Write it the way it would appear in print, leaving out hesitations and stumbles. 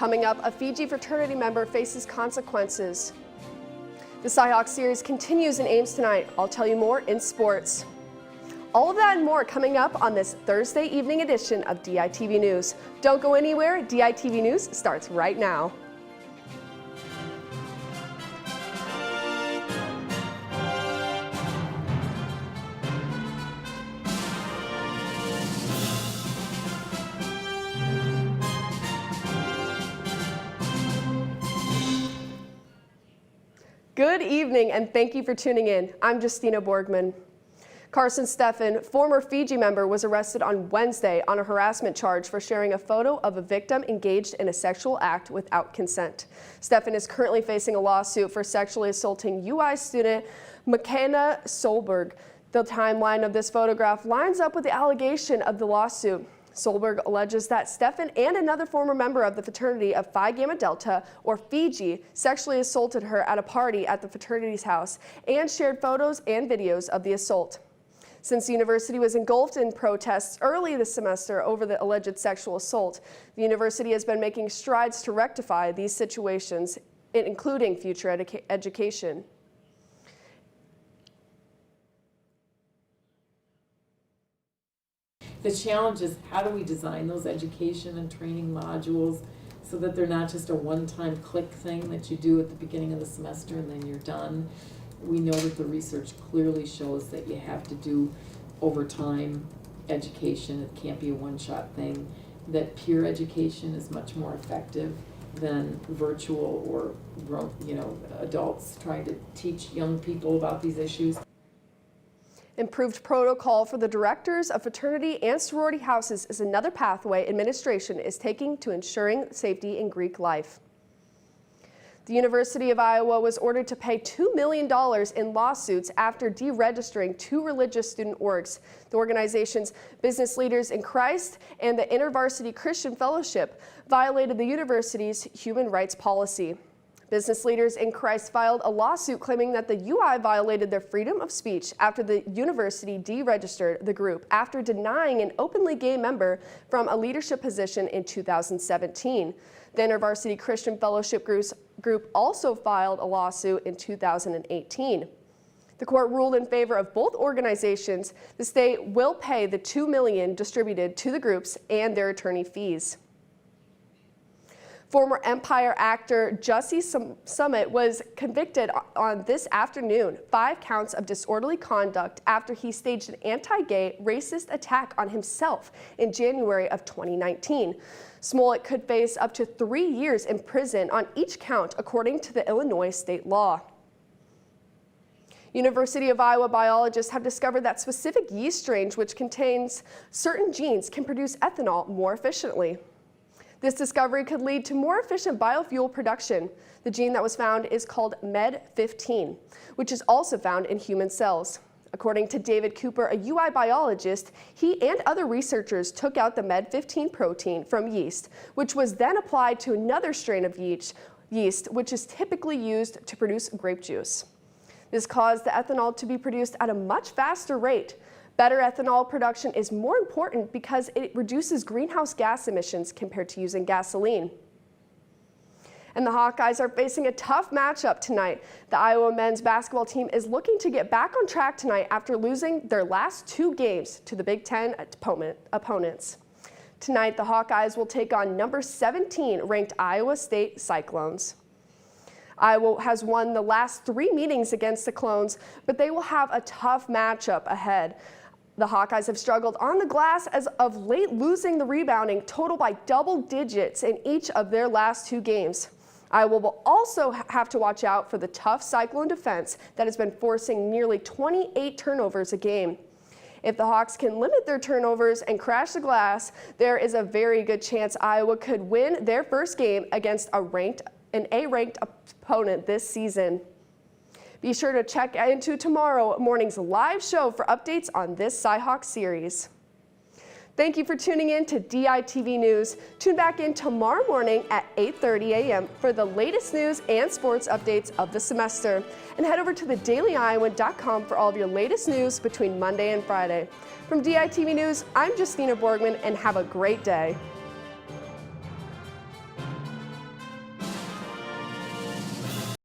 Coming up, a FIJI fraternity member faces consequences. The Cyclones series continues in Ames tonight. I'll tell you more in sports. All of that and more coming up on this Thursday evening edition of DITV News. Don't go anywhere. DITV News starts right now. Good evening and thank you for tuning in. I'm Justina Borgman. Carson Steffen, former FIJI member, was arrested on Wednesday on a harassment charge for sharing a photo of a victim engaged in a sexual act without consent. Steffen is currently facing a lawsuit for sexually assaulting UI student McKenna Solberg. The timeline of this photograph lines up with the allegation of the lawsuit. Solberg alleges that Steffen and another former member of the fraternity of Phi Gamma Delta, or FIJI, sexually assaulted her at a party at the fraternity's house and shared photos and videos of the assault. Since the university was engulfed in protests early this semester over the alleged sexual assault, the university has been making strides to rectify these situations, including future education. The challenge is, how do we design those education and training modules so that they're not just a one-time click thing that you do at the beginning of the semester and then you're done. We know that the research clearly shows that you have to do over time education. It can't be a one-shot thing. That peer education is much more effective than virtual or, adults trying to teach young people about these issues. Improved protocol for the directors of fraternity and sorority houses is another pathway administration is taking to ensuring safety in Greek life. The University of Iowa was ordered to pay $2 million in lawsuits after deregistering two religious student orgs. The organization's Business Leaders in Christ and the InterVarsity Christian Fellowship violated the university's human rights policy. Business Leaders in Christ filed a lawsuit claiming that the UI violated their freedom of speech after the university deregistered the group after denying an openly gay member from a leadership position in 2017. The InterVarsity Christian Fellowship group also filed a lawsuit in 2018. The court ruled in favor of both organizations. The state will pay the $2 million distributed to the groups and their attorney fees. Former Empire actor Jussie Smollett was convicted on this afternoon, 5 counts of disorderly conduct after he staged an anti-gay racist attack on himself in January of 2019. Smollett could face up to 3 years in prison on each count, according to the Illinois state law. University of Iowa biologists have discovered that specific yeast strains which contains certain genes can produce ethanol more efficiently. This discovery could lead to more efficient biofuel production. The gene that was found is called MED15, which is also found in human cells. According to David Cooper, a UI biologist, he and other researchers took out the MED15 protein from yeast, which was then applied to another strain of yeast, which is typically used to produce grape juice. This caused the ethanol to be produced at a much faster rate. Better ethanol production is more important because it reduces greenhouse gas emissions compared to using gasoline. And the Hawkeyes are facing a tough matchup tonight. The Iowa men's basketball team is looking to get back on track tonight after losing their last 2 games to the Big Ten opponents. Tonight, the Hawkeyes will take on number 17 ranked Iowa State Cyclones. Iowa has won the last 3 meetings against the Cyclones, but they will have a tough matchup ahead. The Hawkeyes have struggled on the glass as of late, losing the rebounding total by double digits in each of their last 2 games. Iowa will also have to watch out for the tough Cyclone defense that has been forcing nearly 28 turnovers a game. If the Hawks can limit their turnovers and crash the glass, there is a very good chance Iowa could win their first game against an A-ranked opponent this season. Be sure to check into tomorrow morning's live show for updates on this Cyhawk series. Thank you for tuning in to DITV News. Tune back in tomorrow morning at 8:30 a.m. for the latest news and sports updates of the semester. And head over to thedailyiowan.com for all of your latest news between Monday and Friday. From DITV News, I'm Justina Borgman, and have a great day.